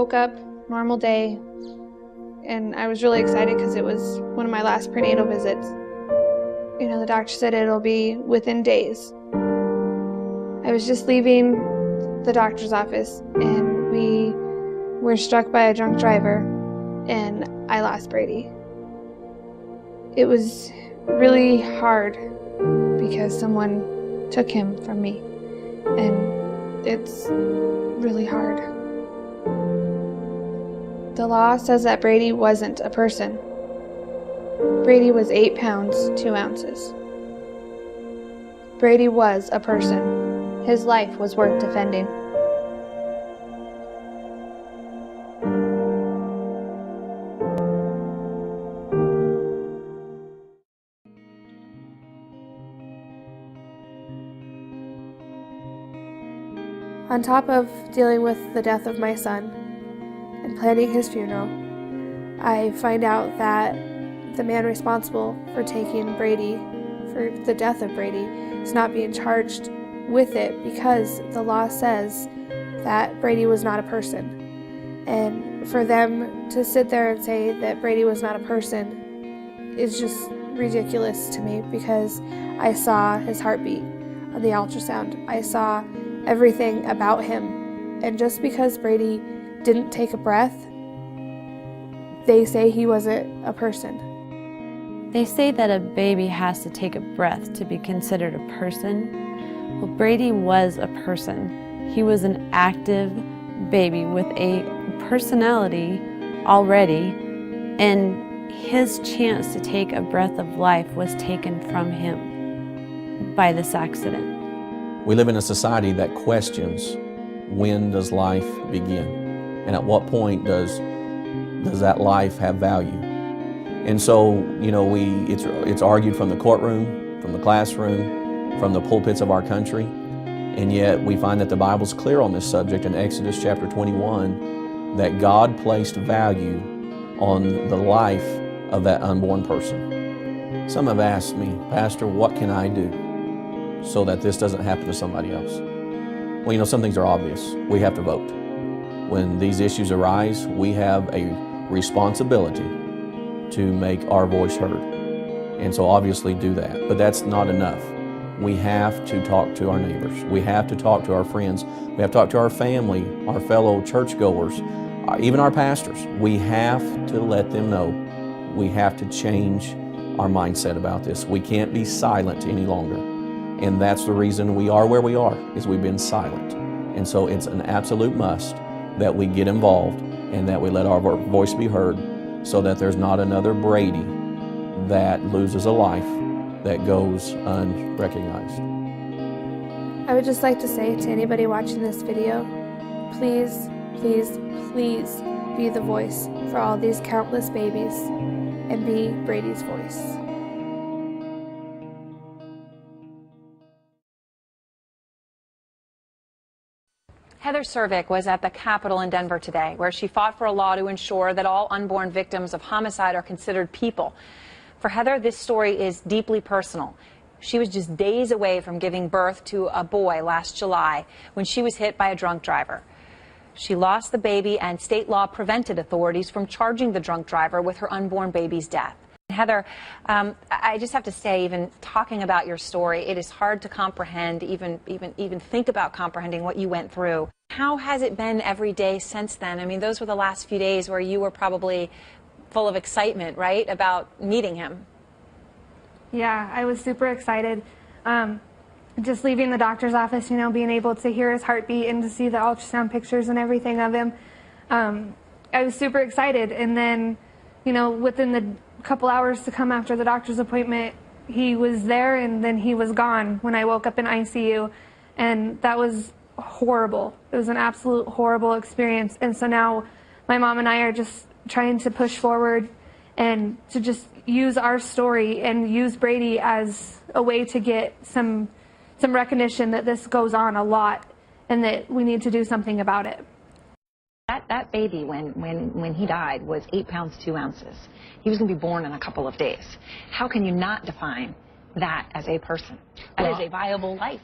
woke up, normal day, and I was really excited because it was one of my last prenatal visits. You know, the doctor said it'll be within days. I was just leaving the doctor's office, and we were struck by a drunk driver, and I lost Brady. It was really hard because someone took him from me, and it's really hard. The law says that Brady wasn't a person. Brady was 8 pounds, 2 ounces. Brady was a person. His life was worth defending. On top of dealing with the death of my son and planning his funeral, I find out that the man responsible for taking Brady, for the death of Brady, is not being charged with it because the law says that Brady was not a person. And for them to sit there and say that Brady was not a person is just ridiculous to me, because I saw his heartbeat on the ultrasound. I saw everything about him. And just because Brady didn't take a breath, they say he wasn't a person. They say that a baby has to take a breath to be considered a person. Well, Brady was a person. He was an active baby with a personality already, and his chance to take a breath of life was taken from him by this accident. We live in a society that questions, when does life begin? And at what point does that life have value? And so, you know, it's argued from the courtroom, from the classroom, from the pulpits of our country, and yet we find that the Bible's clear on this subject in Exodus chapter 21, that God placed value on the life of that unborn person. Some have asked me, Pastor, what can I do so that this doesn't happen to somebody else? Well, you know, some things are obvious. We have to vote. When these issues arise, we have a responsibility to make our voice heard. And so obviously do that. But that's not enough. We have to talk to our neighbors. We have to talk to our friends. We have to talk to our family, our fellow churchgoers, even our pastors. We have to let them know. We have to change our mindset about this. We can't be silent any longer. And that's the reason we are where we are, is we've been silent. And so it's an absolute must that we get involved and that we let our voice be heard, so that there's not another Brady that loses a life that goes unrecognized. I would just like to say to anybody watching this video, please, please, please be the voice for all these countless babies and be Brady's voice. Heather Cervic was at the Capitol in Denver today, where she fought for a law to ensure that all unborn victims of homicide are considered people. For Heather, this story is deeply personal. She was just days away from giving birth to a boy last July when she was hit by a drunk driver. She lost the baby, and state law prevented authorities from charging the drunk driver with her unborn baby's death. Heather, I just have to say, even talking about your story, it is hard to comprehend, even think about comprehending what you went through. How has it been every day since then? I mean, those were the last few days where you were probably full of excitement, right, about meeting him. Yeah, I was super excited. Just leaving the doctor's office, you know, being able to hear his heartbeat and to see the ultrasound pictures and everything of him. I was super excited. And then, you know, within the couple hours to come after the doctor's appointment, he was there, and then he was gone when I woke up in ICU. And that was horrible. It was an absolute horrible experience. And so now my mom and I are just trying to push forward and to just use our story and use Brady as a way to get some recognition that this goes on a lot and that we need to do something about it. That baby, when he died, was 8 pounds, 2 ounces. He was going to be born in a couple of days. How can you not define that as a person? That is a viable life.